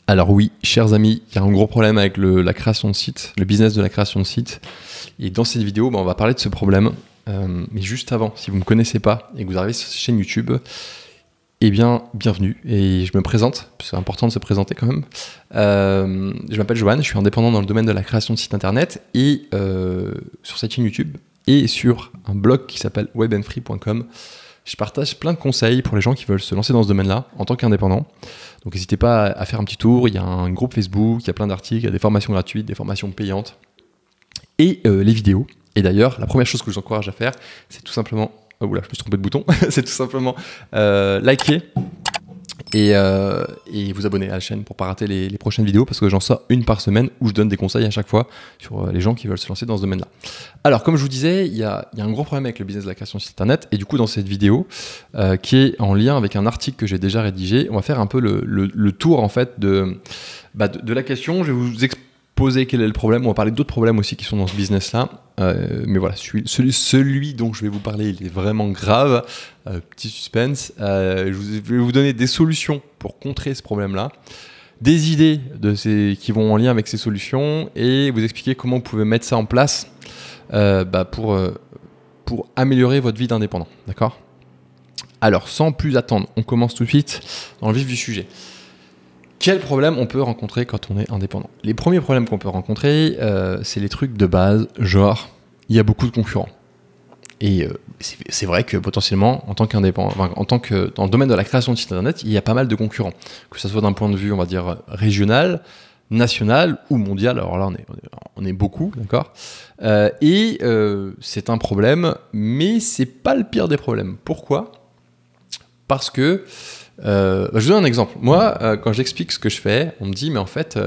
Alors oui, chers amis, il y a un gros problème avec la création de site, le business de la création de site. Et dans cette vidéo, on va parler de ce problème. Mais juste avant, si vous ne me connaissez pas et que vous arrivez sur cette chaîne YouTube, eh bien, bienvenue. Et je me présente, c'est important de se présenter quand même. Je m'appelle Johan, je suis indépendant dans le domaine de la création de sites internet et sur cette chaîne YouTube et sur un blog qui s'appelle webandfree.com. Je partage plein de conseils pour les gens qui veulent se lancer dans ce domaine-là en tant qu'indépendant. Donc n'hésitez pas à faire un petit tour, il y a un groupe Facebook, il y a plein d'articles, il y a des formations gratuites, des formations payantes et les vidéos. Et d'ailleurs, la première chose que je vous encourage à faire, c'est tout simplement... Oh oula, je me suis trompé de bouton. C'est tout simplement liker et vous abonner à la chaîne pour ne pas rater les prochaines vidéos parce que j'en sors une par semaine où je donne des conseils à chaque fois sur les gens qui veulent se lancer dans ce domaine-là. Alors, comme je vous disais, il y a un gros problème avec le business de la création de site internet et du coup, dans cette vidéo qui est en lien avec un article que j'ai déjà rédigé, on va faire un peu le tour en fait de la question. Je vais vous exposer quel est le problème. On va parler d'autres problèmes aussi qui sont dans ce business-là. Mais voilà, celui dont je vais vous parler, il est vraiment grave. Petit suspense. Je vais vous donner des solutions pour contrer ce problème-là, des idées qui vont en lien avec ces solutions et vous expliquer comment vous pouvez mettre ça en place pour améliorer votre vie d'indépendant. D'accord ? Alors, sans plus attendre, on commence tout de suite dans le vif du sujet. Quels problèmes on peut rencontrer quand on est indépendant ? Les premiers problèmes qu'on peut rencontrer, c'est les trucs de base, genre, il y a beaucoup de concurrents. Et c'est vrai que potentiellement, en tant qu'indépendant, dans le domaine de la création de site internet, il y a pas mal de concurrents. Que ce soit d'un point de vue, on va dire, régional, national ou mondial. Alors là, on est beaucoup, d'accord ? C'est un problème, mais c'est pas le pire des problèmes. Pourquoi ? Parce que je vous donne un exemple. Moi, quand j'explique ce que je fais, on me dit, mais en fait,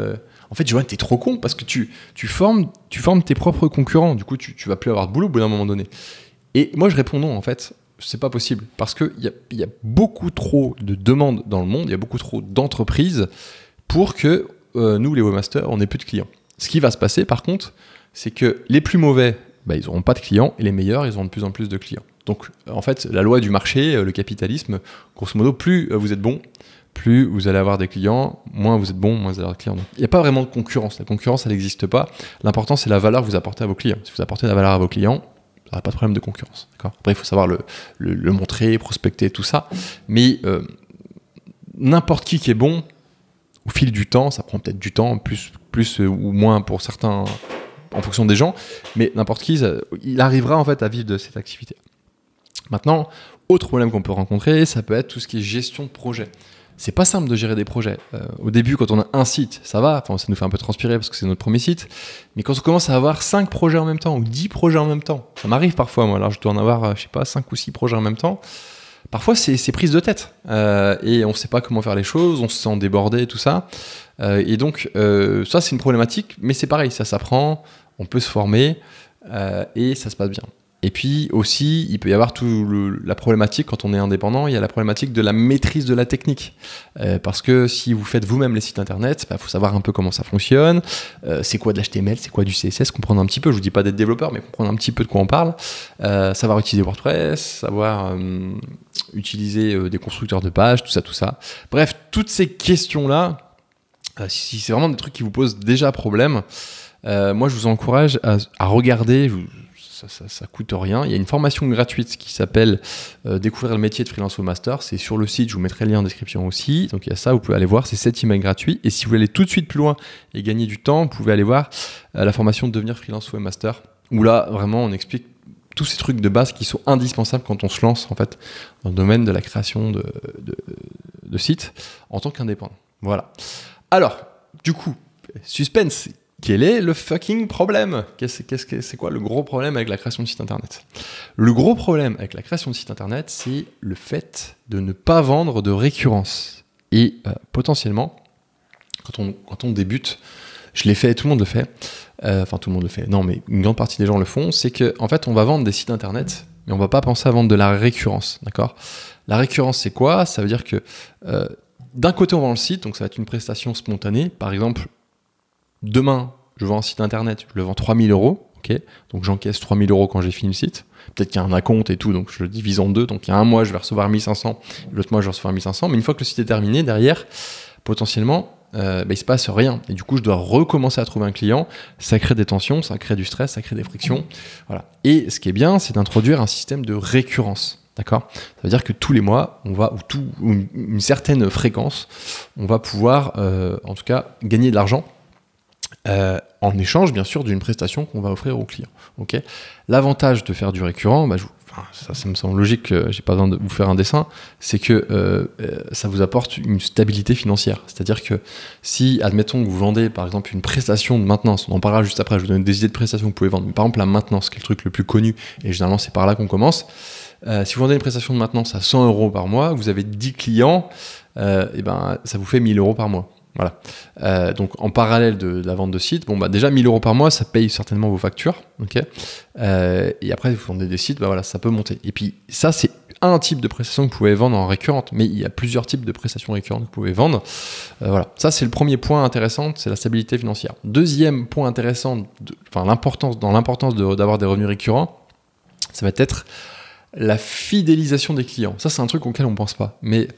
Johan, t'es trop con parce que tu formes tes propres concurrents. Du coup, tu vas plus avoir de boulot au bout d'un moment donné. Et moi, je réponds non, en fait, c'est pas possible parce qu'il y a beaucoup trop de demandes dans le monde, il y a beaucoup trop d'entreprises pour que nous, les webmasters, on ait plus de clients. Ce qui va se passer, par contre, c'est que les plus mauvais, ils n'auront pas de clients et les meilleurs, ils auront de plus en plus de clients. Donc, en fait, la loi du marché, le capitalisme, grosso modo, plus vous êtes bon, plus vous allez avoir des clients, moins vous êtes bon, moins vous allez avoir de clients. Donc, il n'y a pas vraiment de concurrence. La concurrence, elle n'existe pas. L'important, c'est la valeur que vous apportez à vos clients. Si vous apportez de la valeur à vos clients, il n'y aura pas de problème de concurrence. D'accord ? Après, il faut savoir le montrer, prospecter, tout ça. Mais n'importe qui est bon, au fil du temps, ça prend peut-être du temps, plus ou moins pour certains, en fonction des gens, mais n'importe qui, il arrivera en fait à vivre de cette activité. Maintenant, autre problème qu'on peut rencontrer, ça peut être tout ce qui est gestion de projet. C'est pas simple de gérer des projets. Au début, quand on a un site, ça va, ça nous fait un peu transpirer parce que c'est notre premier site. Mais quand on commence à avoir 5 projets en même temps ou 10 projets en même temps, ça m'arrive parfois, moi. Alors, je dois en avoir, 5 ou 6 projets en même temps. Parfois, c'est prise de tête. Et on ne sait pas comment faire les choses, on se sent débordé, tout ça. Et donc, ça, c'est une problématique, mais c'est pareil, ça s'apprend, on peut se former et ça se passe bien. Et puis aussi, il peut y avoir la problématique quand on est indépendant, il y a la problématique de la maîtrise de la technique. Parce que si vous faites vous-même les sites internet, faut savoir un peu comment ça fonctionne, c'est quoi de l'HTML, c'est quoi du CSS, comprendre un petit peu, je vous dis pas d'être développeur, mais comprendre un petit peu de quoi on parle, savoir utiliser WordPress, savoir utiliser des constructeurs de pages, tout ça. Bref, toutes ces questions-là, si c'est vraiment des trucs qui vous posent déjà problème, moi je vous encourage à regarder... Ça coûte rien. Il y a une formation gratuite qui s'appelle Découvrir le métier de freelance webmaster. C'est sur le site, je vous mettrai le lien en description aussi. Donc il y a ça, vous pouvez aller voir, c'est 7 emails gratuits. Et si vous voulez aller tout de suite plus loin et gagner du temps, vous pouvez aller voir la formation de devenir freelance webmaster, où là, vraiment, on explique tous ces trucs de base qui sont indispensables quand on se lance en fait dans le domaine de la création de sites en tant qu'indépendant. Voilà. Alors, du coup, suspense. Quel est le fucking problème ? C'est quoi le gros problème avec la création de site internet ? Le gros problème avec la création de site internet, c'est le fait de ne pas vendre de récurrence. Et potentiellement, quand on débute, je l'ai fait, tout le monde le fait, tout le monde le fait, non mais une grande partie des gens le font, c'est qu'en fait on va vendre des sites internet, mais on va pas penser à vendre de la récurrence, d'accord ? La récurrence c'est quoi ? Ça veut dire que d'un côté on vend le site, donc ça va être une prestation spontanée, par exemple, demain, je vends un site internet, je le vends 3 000 €, ok, donc j'encaisse 3 000 € quand j'ai fini le site. Peut-être qu'il y a un acompte et tout, donc je le divise en deux. Donc il y a un mois, je vais recevoir 1 500, l'autre mois, je vais recevoir 1 500. Mais une fois que le site est terminé, derrière, potentiellement, il se passe rien. Et du coup, je dois recommencer à trouver un client. Ça crée des tensions, ça crée du stress, ça crée des frictions. Voilà. Et ce qui est bien, c'est d'introduire un système de récurrence. D'accord ? Ça veut dire que tous les mois, ou une certaine fréquence, on va pouvoir, en tout cas, gagner de l'argent en échange, bien sûr, d'une prestation qu'on va offrir au client. Okay ? L'avantage de faire du récurrent, ça me semble logique, j'ai pas besoin de vous faire un dessin, c'est que ça vous apporte une stabilité financière. C'est-à-dire que si, admettons que vous vendez par exemple une prestation de maintenance, on en parlera juste après, je vous donne des idées de prestations que vous pouvez vendre, mais par exemple la maintenance, qui est le truc le plus connu, et généralement c'est par là qu'on commence. Si vous vendez une prestation de maintenance à 100 € par mois, vous avez 10 clients, ça vous fait 1000 € par mois. Voilà. Donc en parallèle de la vente de site, déjà 1000 € par mois, ça paye certainement vos factures. Okay, et après, vous vendez des sites, ça peut monter. Et puis ça, c'est un type de prestation que vous pouvez vendre en récurrente, mais il y a plusieurs types de prestations récurrentes que vous pouvez vendre. Voilà. Ça, c'est le premier point intéressant, c'est la stabilité financière. Deuxième point intéressant, l'importance d'avoir des revenus récurrents, ça va être la fidélisation des clients. Ça, c'est un truc auquel on ne pense pas. Mais vous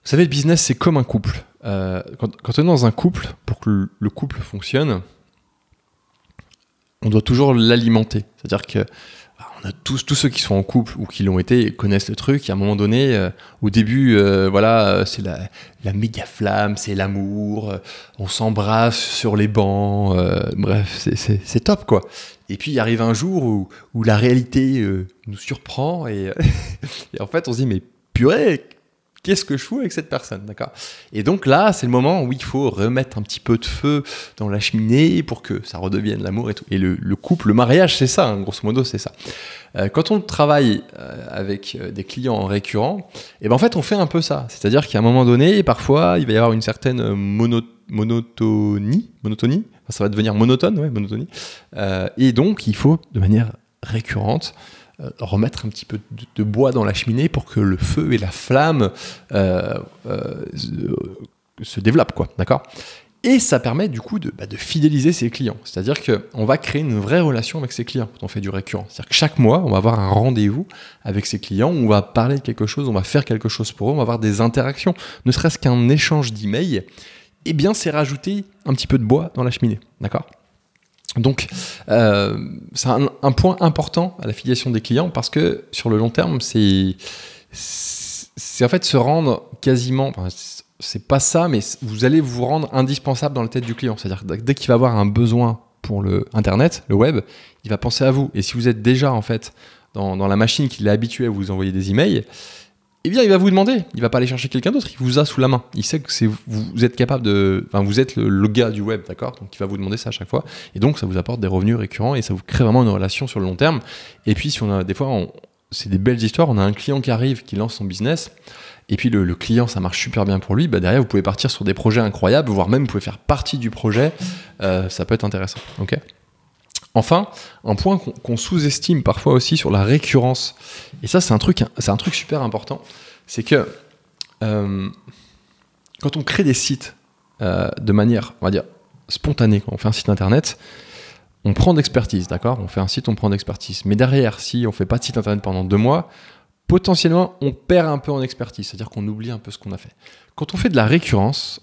savez, le business, c'est comme un couple. Quand on est dans un couple, pour que le couple fonctionne, on doit toujours l'alimenter. C'est-à-dire que on a tous ceux qui sont en couple ou qui l'ont été connaissent le truc. Et à un moment donné, au début, c'est la méga flamme, c'est l'amour, on s'embrasse sur les bancs, bref, c'est top quoi. Et puis il arrive un jour où la réalité nous surprend et en fait on se dit mais purée, qu'est-ce que je fous avec cette personne, d'accord ? Et donc là, c'est le moment où il faut remettre un petit peu de feu dans la cheminée pour que ça redevienne l'amour et tout. Et le couple, le mariage, c'est ça, hein, grosso modo, c'est ça. Quand on travaille avec des clients en récurrent, en fait, on fait un peu ça. C'est-à-dire qu'à un moment donné, parfois, il va y avoir une certaine monotonie. Ça va devenir monotonie. Et donc, il faut, de manière récurrente, remettre un petit peu de bois dans la cheminée pour que le feu et la flamme se développent, quoi, d'accord ? Et ça permet du coup de fidéliser ses clients. C'est-à-dire qu'on va créer une vraie relation avec ses clients quand on fait du récurrent. C'est-à-dire que chaque mois, on va avoir un rendez-vous avec ses clients, on va parler de quelque chose, on va faire quelque chose pour eux, on va avoir des interactions, ne serait-ce qu'un échange d'emails. C'est rajouter un petit peu de bois dans la cheminée, d'accord ? Donc, c'est un point important à la fidélisation des clients parce que sur le long terme, c'est en fait se rendre quasiment, c'est pas ça, mais vous allez vous rendre indispensable dans la tête du client. C'est-à-dire que dès qu'il va avoir un besoin pour le Internet, le web, il va penser à vous. Et si vous êtes déjà en fait dans la machine qu'il est habitué à vous envoyer des emails, il va vous demander, il va pas aller chercher quelqu'un d'autre, il vous a sous la main. Il sait que vous êtes capable vous êtes le gars du web, d'accord ? Donc il va vous demander ça à chaque fois. Et donc ça vous apporte des revenus récurrents et ça vous crée vraiment une relation sur le long terme. Et puis si on a des fois, c'est des belles histoires, on a un client qui arrive, qui lance son business, et puis le client, ça marche super bien pour lui, derrière vous pouvez partir sur des projets incroyables, voire même vous pouvez faire partie du projet, ça peut être intéressant, ok ? Enfin, un point qu'on sous-estime parfois aussi sur la récurrence, et ça c'est un truc super important, c'est que quand on crée des sites de manière, on va dire, spontanée, quand on fait un site internet, on prend d'expertise, d'accord ? On fait un site, on prend d'expertise. Mais derrière, si on ne fait pas de site internet pendant 2 mois, potentiellement on perd un peu en expertise, c'est-à-dire qu'on oublie un peu ce qu'on a fait. Quand on fait de la récurrence,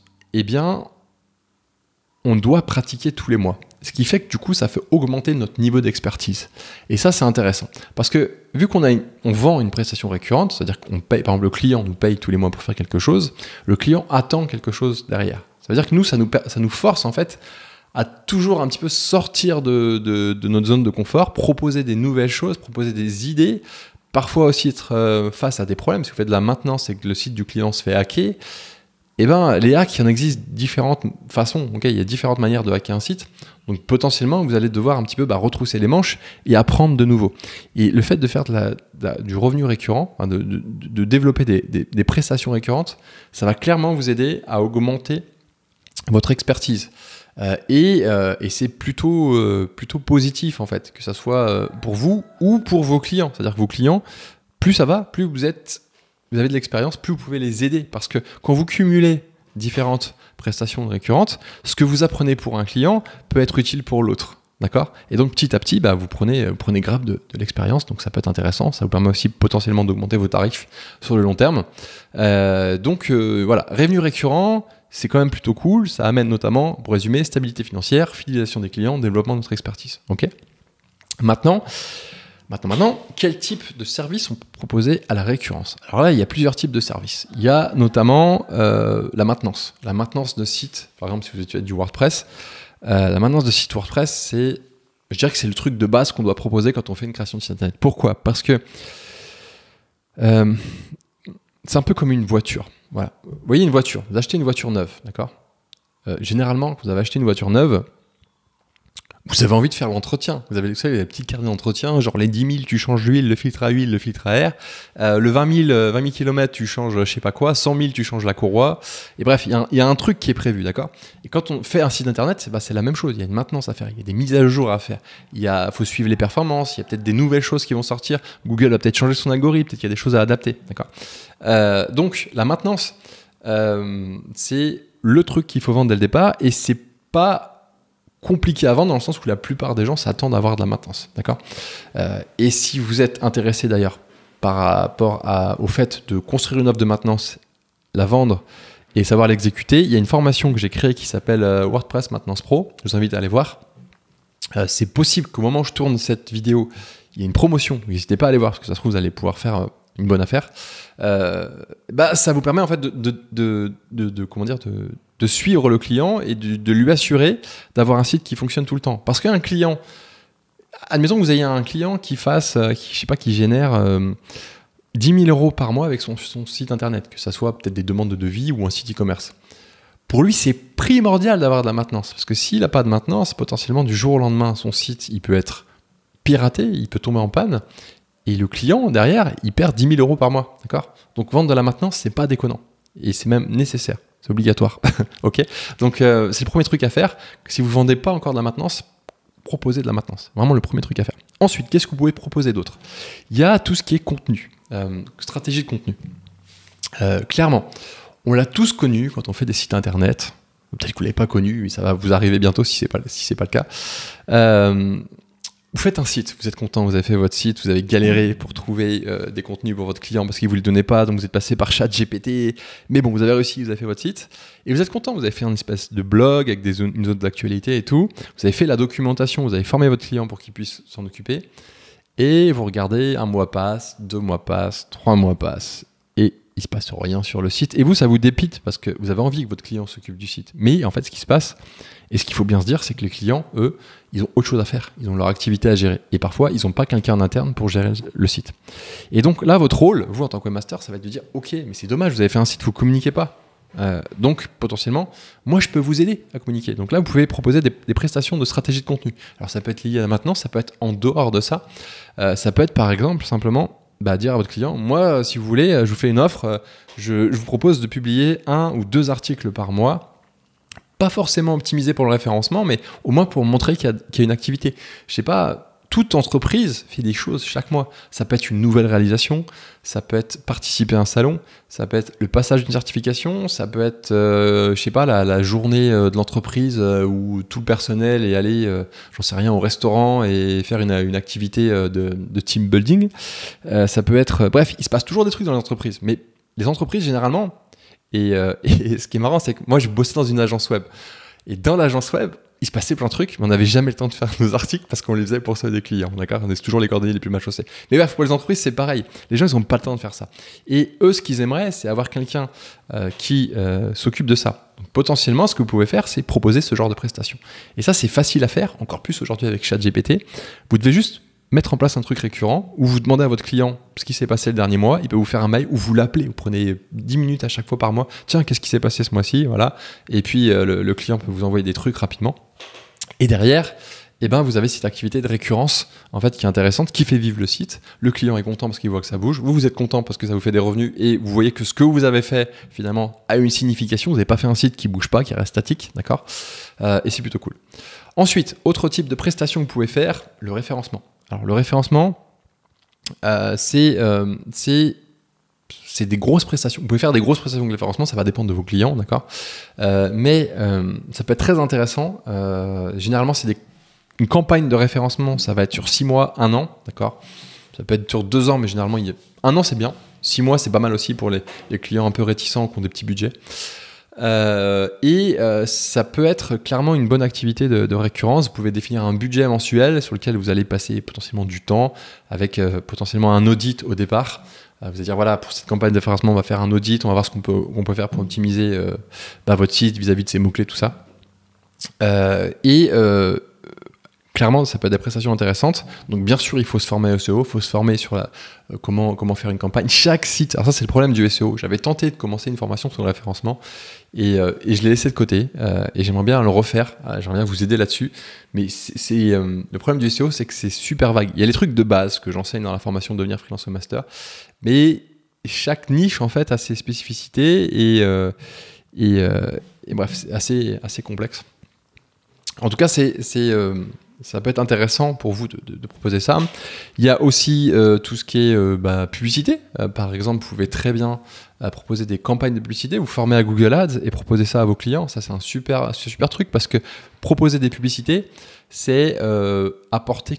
on doit pratiquer tous les mois. Ce qui fait que du coup, ça fait augmenter notre niveau d'expertise. Et ça, c'est intéressant. Parce que vu qu'on vend une prestation récurrente, c'est-à-dire qu'on paye, par exemple, le client nous paye tous les mois pour faire quelque chose, le client attend quelque chose derrière. Ça veut dire que nous, ça nous force en fait à toujours un petit peu sortir de notre zone de confort, proposer des nouvelles choses, proposer des idées, parfois aussi être face à des problèmes. Si vous faites de la maintenance et que le site du client se fait hacker, les hacks, il en existe différentes façons. Okay, il y a différentes manières de hacker un site. Donc potentiellement, vous allez devoir un petit peu retrousser les manches et apprendre de nouveau. Et le fait de faire du revenu récurrent, de développer des prestations récurrentes, ça va clairement vous aider à augmenter votre expertise. Et c'est plutôt positif en fait, que ça soit pour vous ou pour vos clients. C'est-à-dire que vos clients, plus ça va, plus vous avez de l'expérience, plus vous pouvez les aider. Parce que quand vous cumulez différentes prestations récurrentes, ce que vous apprenez pour un client peut être utile pour l'autre. D'accord ? Et donc petit à petit, vous prenez grave de l'expérience, donc ça peut être intéressant. Ça vous permet aussi potentiellement d'augmenter vos tarifs sur le long terme. Donc voilà, revenu récurrent, c'est quand même plutôt cool. Ça amène notamment, pour résumer, stabilité financière, fidélisation des clients, développement de notre expertise. Ok ? Maintenant, quel type de services on peut proposer à la récurrence ? Alors là, il y a plusieurs types de services. Il y a notamment la maintenance. La maintenance de site, par exemple, si vous utilisez du WordPress, la maintenance de site WordPress, je dirais que c'est le truc de base qu'on doit proposer quand on fait une création de site internet. Pourquoi ? Parce que c'est un peu comme une voiture. Voilà. Vous voyez une voiture, vous achetez une voiture neuve, d'accord ? Généralement, quand vous avez acheté une voiture neuve, vous avez envie de faire l'entretien. Vous avez les petits carnets d'entretien, genre les 10 000, tu changes l'huile, le filtre à huile, le filtre à air. Le 20 000 km, tu changes je sais pas quoi. 100 000, tu changes la courroie. Et bref, il y a un truc qui est prévu, d'accord ? Et quand on fait un site internet, c'est la même chose. Il y a une maintenance à faire, il y a des mises à jour à faire. Faut suivre les performances, il y a peut-être des nouvelles choses qui vont sortir. Google va peut-être changer son algorithme, peut-être qu'il y a des choses à adapter, d'accord ? Donc, la maintenance, c'est le truc qu'il faut vendre dès le départ et c'est pas compliqué à vendre dans le sens où la plupart des gens s'attendent à avoir de la maintenance, d'accord ? Et si vous êtes intéressé d'ailleurs par rapport au fait de construire une offre de maintenance, la vendre et savoir l'exécuter, il y a une formation que j'ai créée qui s'appelle WordPress Maintenance Pro. Je vous invite à aller voir. C'est possible qu'au moment où je tourne cette vidéo, il y ait une promotion. N'hésitez pas à aller voir parce que ça se trouve vous allez pouvoir faire une bonne affaire. Ça vous permet en fait de suivre le client et de lui assurer d'avoir un site qui fonctionne tout le temps. Parce qu'un client, admettons que vous ayez un client qui génère 10 000 € par mois avec son site internet, que ça soit peut-être des demandes de devis ou un site e-commerce. Pour lui, c'est primordial d'avoir de la maintenance. Parce que s'il n'a pas de maintenance, potentiellement du jour au lendemain, son site, il peut être piraté, il peut tomber en panne. Et le client, derrière, il perd 10 000 € par mois. D'accord ? Donc, vendre de la maintenance, c'est pas déconnant. Et c'est même nécessaire. C'est obligatoire. Ok ? Donc, c'est le premier truc à faire. Si vous ne vendez pas encore de la maintenance, proposez de la maintenance. Vraiment le premier truc à faire. Ensuite, qu'est-ce que vous pouvez proposer d'autre ? Il y a tout ce qui est contenu. Stratégie de contenu. Clairement, on l'a tous connu quand on fait des sites internet. Peut-être que vous ne l'avez pas connu, mais ça va vous arriver bientôt si ce n'est pas le cas. Vous faites un site, vous êtes content, vous avez fait votre site, vous avez galéré pour trouver des contenus pour votre client parce qu'il ne vous les donnait pas, donc vous êtes passé par ChatGPT, mais bon, vous avez réussi, vous avez fait votre site, et vous êtes content, vous avez fait une espèce de blog avec une zone d'actualité et tout, vous avez fait la documentation, vous avez formé votre client pour qu'il puisse s'en occuper, et vous regardez, 1 mois passe, 2 mois passe, 3 mois passe, et il ne se passe rien sur le site, et vous, ça vous dépite parce que vous avez envie que votre client s'occupe du site. Mais en fait, ce qui se passe, et ce qu'il faut bien se dire, c'est que les clients, eux, ils ont autre chose à faire. Ils ont leur activité à gérer. Et parfois, ils n'ont pas quelqu'un en interne pour gérer le site. Et donc là, votre rôle, vous en tant que webmaster, ça va être de dire « Ok, mais c'est dommage, vous avez fait un site, vous ne communiquez pas. » Donc, potentiellement, moi, je peux vous aider à communiquer. Donc là, vous pouvez proposer des prestations de stratégie de contenu. Alors, ça peut être lié à la maintenance, ça peut être en dehors de ça. Ça peut être, par exemple, simplement dire à votre client, moi, si vous voulez, je vous fais une offre, je vous propose de publier 1 ou 2 articles par mois, pas forcément optimisés pour le référencement, mais au moins pour montrer qu'il y a une activité. Je sais pas, toute entreprise fait des choses chaque mois. Ça peut être une nouvelle réalisation, ça peut être participer à un salon, ça peut être le passage d'une certification, ça peut être, je sais pas, la journée de l'entreprise où tout le personnel est allé, j'en sais rien, au restaurant et faire une activité de team building. Ça peut être, bref, il se passe toujours des trucs dans les entreprises. Mais les entreprises, généralement, et ce qui est marrant, c'est que moi, je bossais dans une agence web. Et dans l'agence web, il se passait plein de trucs, mais on n'avait jamais le temps de faire nos articles parce qu'on les faisait pour sauver des clients, d'accord ? On est toujours les cordonniers les plus mal chaussés. Mais bref, pour les entreprises, c'est pareil. Les gens, ils n'ont pas le temps de faire ça. Et eux, ce qu'ils aimeraient, c'est avoir quelqu'un qui s'occupe de ça. Donc, potentiellement, ce que vous pouvez faire, c'est proposer ce genre de prestations. Et ça, c'est facile à faire, encore plus aujourd'hui avec ChatGPT. Vous devez juste mettre en place un truc récurrent où vous demandez à votre client ce qui s'est passé le dernier mois, il peut vous faire un mail ou vous l'appelez, vous prenez 10 minutes à chaque fois par mois, tiens, qu'est-ce qui s'est passé ce mois-ci, voilà. Et puis le client peut vous envoyer des trucs rapidement. Et derrière, vous avez cette activité de récurrence en fait, qui est intéressante, qui fait vivre le site. Le client est content parce qu'il voit que ça bouge. Vous êtes content parce que ça vous fait des revenus et vous voyez que ce que vous avez fait, finalement, a une signification. Vous n'avez pas fait un site qui ne bouge pas, qui reste statique, d'accord ? Et c'est plutôt cool. Ensuite, autre type de prestation que vous pouvez faire, le référencement. Alors, le référencement, c'est des grosses prestations. Vous pouvez faire des grosses prestations de référencement, ça va dépendre de vos clients, d'accord ? Mais ça peut être très intéressant. Généralement, c'est une campagne de référencement, ça va être sur 6 mois, 1 an, d'accord ? Ça peut être sur 2 ans, mais généralement, 1 an, c'est bien. 6 mois, c'est pas mal aussi pour les clients un peu réticents qui ont des petits budgets. Ça peut être clairement une bonne activité de récurrence. Vous pouvez définir un budget mensuel sur lequel vous allez passer potentiellement du temps avec potentiellement un audit au départ. Vous allez dire, voilà, pour cette campagne de référencement, on va faire un audit, on va voir ce qu'on peut faire pour optimiser votre site vis-à-vis de ses mots-clés, tout ça. Clairement, ça peut être des prestations intéressantes. Donc, bien sûr, il faut se former au SEO, il faut se former sur comment faire une campagne. Chaque site, alors ça, c'est le problème du SEO. J'avais tenté de commencer une formation sur le référencement et je l'ai laissé de côté. Et j'aimerais bien le refaire. J'aimerais bien vous aider là-dessus. Mais le problème du SEO, c'est que c'est super vague. Il y a les trucs de base que j'enseigne dans la formation Devenir Freelance Master. Mais chaque niche, en fait, a ses spécificités et bref, c'est assez complexe. En tout cas, ça peut être intéressant pour vous de proposer ça. Il y a aussi tout ce qui est publicité. Par exemple, vous pouvez très bien proposer des campagnes de publicité. Vous formez à Google Ads et proposer ça à vos clients. Ça, c'est un super truc parce que proposer des publicités, c'est apporter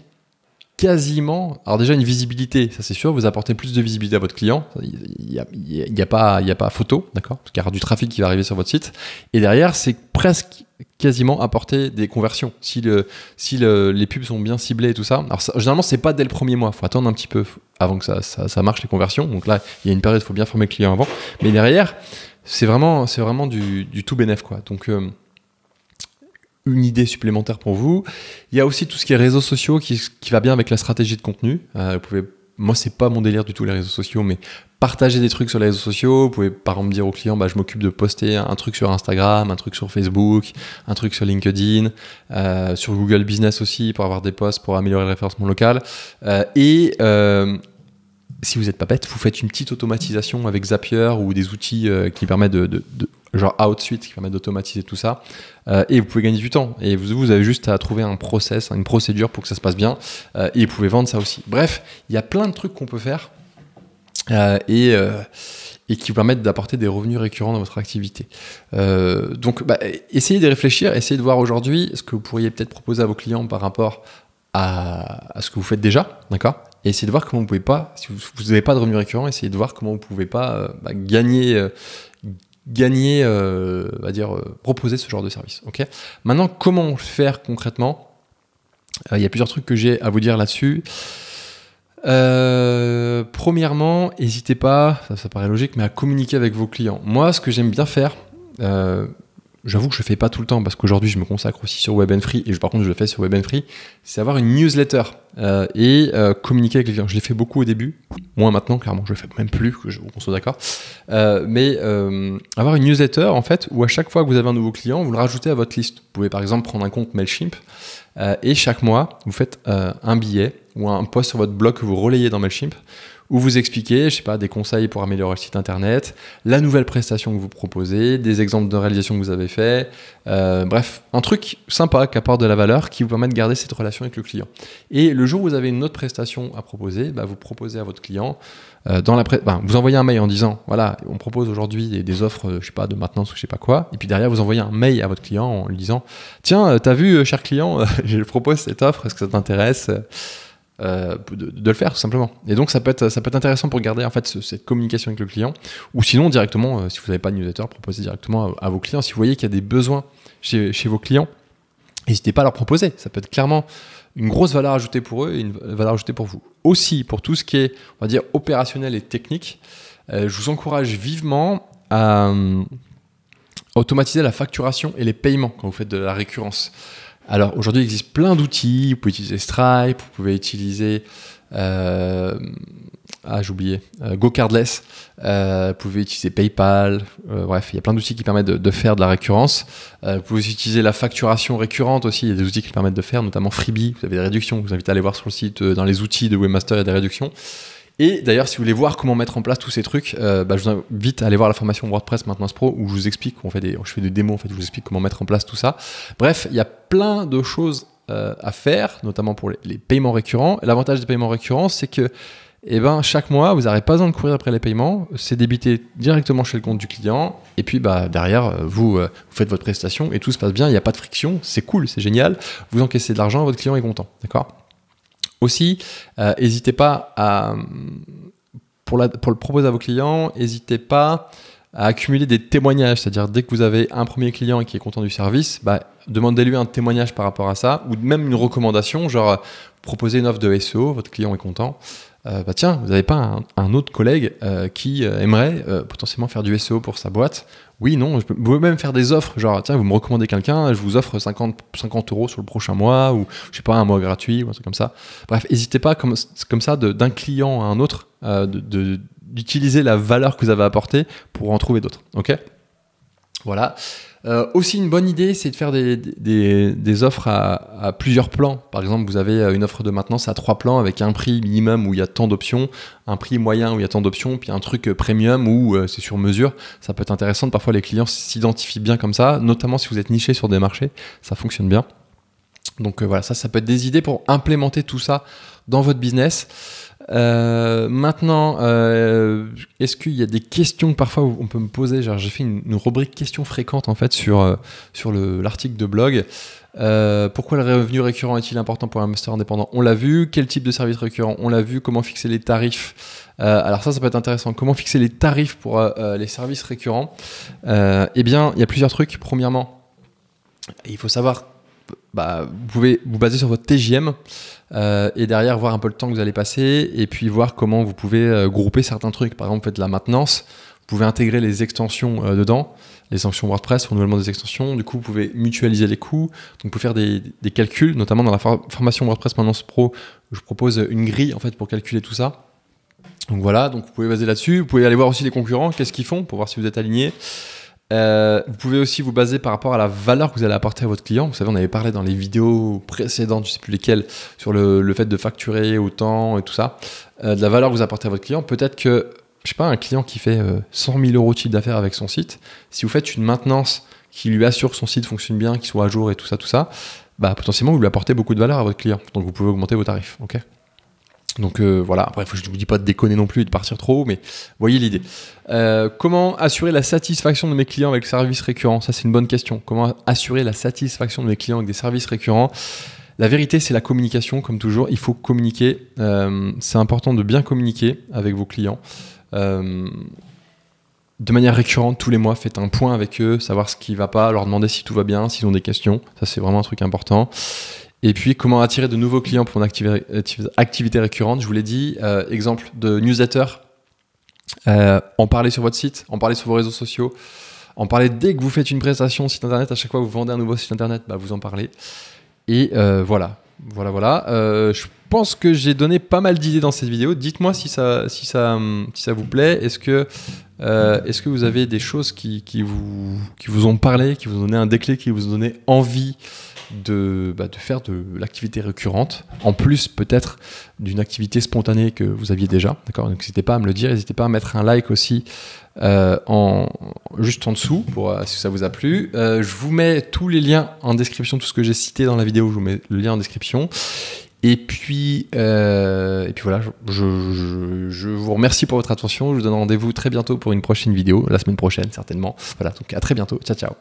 quasiment, alors déjà une visibilité, ça c'est sûr, vous apportez plus de visibilité à votre client, il n'y a pas photo, d'accord, parce qu'il y aura du trafic qui va arriver sur votre site, et derrière c'est presque quasiment apporter des conversions, si les pubs sont bien ciblées et tout ça. Alors généralement c'est pas dès le premier mois, il faut attendre un petit peu avant que ça marche les conversions, donc là il y a une période, il faut bien former le client avant, mais derrière c'est vraiment du tout bénef, quoi. Donc une idée supplémentaire pour vous. Il y a aussi tout ce qui est réseaux sociaux qui va bien avec la stratégie de contenu. Moi, c'est pas mon délire du tout les réseaux sociaux, mais partager des trucs sur les réseaux sociaux. Vous pouvez par exemple dire au client, je m'occupe de poster un truc sur Instagram, un truc sur Facebook, un truc sur LinkedIn, sur Google Business aussi pour avoir des posts pour améliorer le référencement local. Si vous n'êtes pas bête, vous faites une petite automatisation avec Zapier ou des outils qui permettent genre OutSuite qui permet d'automatiser tout ça, et vous pouvez gagner du temps, et vous avez juste à trouver un process, une procédure pour que ça se passe bien, et vous pouvez vendre ça aussi. Bref, il y a plein de trucs qu'on peut faire et qui vous permettent d'apporter des revenus récurrents dans votre activité. Donc essayez de réfléchir, essayez de voir aujourd'hui ce que vous pourriez peut-être proposer à vos clients par rapport à ce que vous faites déjà, d'accord, et essayez de voir comment vous pouvez pas, si vous n'avez pas de revenus récurrents, essayez de voir comment vous pouvez pas gagner, proposer ce genre de service. Okay. Maintenant, comment faire concrètement ? Il y a plusieurs trucs que j'ai à vous dire là-dessus. Premièrement, n'hésitez pas, ça paraît logique, mais à communiquer avec vos clients. Moi, ce que j'aime bien faire, j'avoue que je ne fais pas tout le temps parce qu'aujourd'hui, je me consacre aussi sur Web & Free et par contre, je le fais sur Web & Free, c'est avoir une newsletter et communiquer avec les clients. Je l'ai fait beaucoup au début, moins maintenant, clairement, je le fais même plus, qu'on soit d'accord. Mais avoir une newsletter, en fait, où à chaque fois que vous avez un nouveau client, vous le rajoutez à votre liste. Vous pouvez par exemple prendre un compte Mailchimp et chaque mois, vous faites un billet ou un post sur votre blog que vous relayez dans Mailchimp où vous expliquez, je sais pas, des conseils pour améliorer le site internet, la nouvelle prestation que vous proposez, des exemples de réalisation que vous avez fait, bref, un truc sympa qui apporte de la valeur, qui vous permet de garder cette relation avec le client. Et le jour où vous avez une autre prestation à proposer, vous proposez à votre client, vous envoyez un mail en disant, voilà, on propose aujourd'hui des offres, je sais pas, de maintenance ou je sais pas quoi, et puis derrière vous envoyez un mail à votre client en lui disant, tiens, t'as vu, cher client, je propose cette offre, est-ce que ça t'intéresse ? De le faire tout simplement, et donc ça peut être intéressant pour garder en fait cette communication avec le client, ou sinon directement si vous n'avez pas de newsletter, proposez directement à vos clients. Si vous voyez qu'il y a des besoins chez vos clients, n'hésitez pas à leur proposer, ça peut être clairement une grosse valeur ajoutée pour eux et une valeur ajoutée pour vous. Aussi pour tout ce qui est, on va dire, opérationnel et technique, je vous encourage vivement à automatiser la facturation et les paiements quand vous faites de la récurrence. Alors aujourd'hui, il existe plein d'outils. Vous pouvez utiliser Stripe, vous pouvez utiliser GoCardless, vous pouvez utiliser PayPal. Bref, il y a plein d'outils qui permettent de faire de la récurrence. Vous pouvez utiliser la facturation récurrente aussi. Il y a des outils qui permettent de faire, notamment Freebie. Vous avez des réductions. Je vous invite à aller voir sur le site, dans les outils de Webmaster, il y a des réductions. Et d'ailleurs, si vous voulez voir comment mettre en place tous ces trucs, je vous invite à aller voir la formation WordPress Maintenance Pro où je vous explique, je fais des démos, en fait, je vous explique comment mettre en place tout ça. Bref, il y a plein de choses à faire, notamment pour les paiements récurrents. L'avantage des paiements récurrents, c'est que chaque mois, vous n'aurez pas besoin de courir après les paiements, c'est débité directement chez le compte du client, et puis derrière, vous faites votre prestation et tout se passe bien, il n'y a pas de friction, c'est cool, c'est génial, vous encaissez de l'argent, votre client est content, d'accord ? Aussi, n'hésitez pas pour le proposer à vos clients, n'hésitez pas à accumuler des témoignages, c'est-à-dire dès que vous avez un premier client qui est content du service, demandez-lui un témoignage par rapport à ça, ou même une recommandation, genre proposez une offre de SEO, votre client est content. Tiens, vous n'avez pas un autre collègue qui aimerait potentiellement faire du SEO pour sa boîte? Oui, non, vous pouvez même faire des offres, genre tiens, vous me recommandez quelqu'un, je vous offre 50 € sur le prochain mois, ou je sais pas, un mois gratuit, ou un truc comme ça. Bref, n'hésitez pas comme ça, d'un client à un autre, d'utiliser la valeur que vous avez apportée pour en trouver d'autres. Ok ? Voilà. Aussi une bonne idée, c'est de faire des offres à plusieurs plans. Par exemple, vous avez une offre de maintenance à 3 plans avec un prix minimum où il y a tant d'options, un prix moyen où il y a tant d'options, puis un truc premium où c'est sur mesure. Ça peut être intéressant. Parfois, les clients s'identifient bien comme ça, notamment si vous êtes niché sur des marchés. Ça fonctionne bien. Donc voilà, ça peut être des idées pour implémenter tout ça dans votre business. Maintenant, est-ce qu'il y a des questions parfois où on peut me poser? Genre, j'ai fait une rubrique questions fréquentes en fait sur l'article de blog. Pourquoi le revenu récurrent est-il important pour un investeur indépendant? On l'a vu. Quel type de service récurrent? On l'a vu. Comment fixer les tarifs? Alors ça peut être intéressant. Comment fixer les tarifs pour les services récurrents? Eh bien, il y a plusieurs trucs. Premièrement, il faut savoir, vous pouvez vous baser sur votre TJM et derrière voir un peu le temps que vous allez passer et puis voir comment vous pouvez grouper certains trucs. Par exemple, vous faites de la maintenance, vous pouvez intégrer les extensions dedans, les extensions WordPress, renouvellement des extensions. Du coup, vous pouvez mutualiser les coûts. Donc, vous pouvez faire des calculs, notamment dans la formation WordPress Maintenance Pro, où je propose une grille en fait pour calculer tout ça. Donc voilà, donc vous pouvez baser là-dessus. Vous pouvez aller voir aussi les concurrents, qu'est-ce qu'ils font pour voir si vous êtes aligné. Vous pouvez aussi vous baser par rapport à la valeur que vous allez apporter à votre client. Vous savez, on avait parlé dans les vidéos précédentes, je ne sais plus lesquelles, sur le fait de facturer autant et tout ça, de la valeur que vous apportez à votre client. Peut-être que, je sais pas, un client qui fait 100 000 € de chiffre d'affaires avec son site, si vous faites une maintenance qui lui assure que son site fonctionne bien, qu'il soit à jour et tout ça, potentiellement vous lui apportez beaucoup de valeur à votre client. Donc vous pouvez augmenter vos tarifs. Ok ? Donc voilà, après je ne vous dis pas de déconner non plus et de partir trop haut, mais voyez l'idée. Comment assurer la satisfaction de mes clients avec le service récurrent? Ça, c'est une bonne question. Comment assurer la satisfaction de mes clients avec des services récurrents? La vérité, c'est la communication, comme toujours. Il faut communiquer. C'est important de bien communiquer avec vos clients. De manière récurrente, tous les mois, faites un point avec eux, savoir ce qui ne va pas, leur demander si tout va bien, s'ils ont des questions. Ça, c'est vraiment un truc important. Et puis, comment attirer de nouveaux clients pour une activité récurrente? Je vous l'ai dit, exemple de newsletter, en parler sur votre site, en parler sur vos réseaux sociaux, en parler dès que vous faites une prestation site internet, à chaque fois que vous vendez un nouveau site internet, vous en parlez. Et voilà. Je pense que j'ai donné pas mal d'idées dans cette vidéo. Dites-moi si ça vous plaît. Est-ce que vous avez des choses qui vous ont parlé, qui vous ont donné un déclic, qui vous ont donné envie de faire de l'activité récurrente, en plus peut-être d'une activité spontanée que vous aviez déjà, d'accord? Donc n'hésitez pas à me le dire, n'hésitez pas à mettre un like aussi juste en dessous pour si ça vous a plu. Je vous mets tous les liens en description, tout ce que j'ai cité dans la vidéo, je vous mets le lien en description. Et puis voilà, je vous remercie pour votre attention. Je vous donne rendez-vous très bientôt pour une prochaine vidéo, la semaine prochaine certainement. Voilà, donc à très bientôt. Ciao, ciao.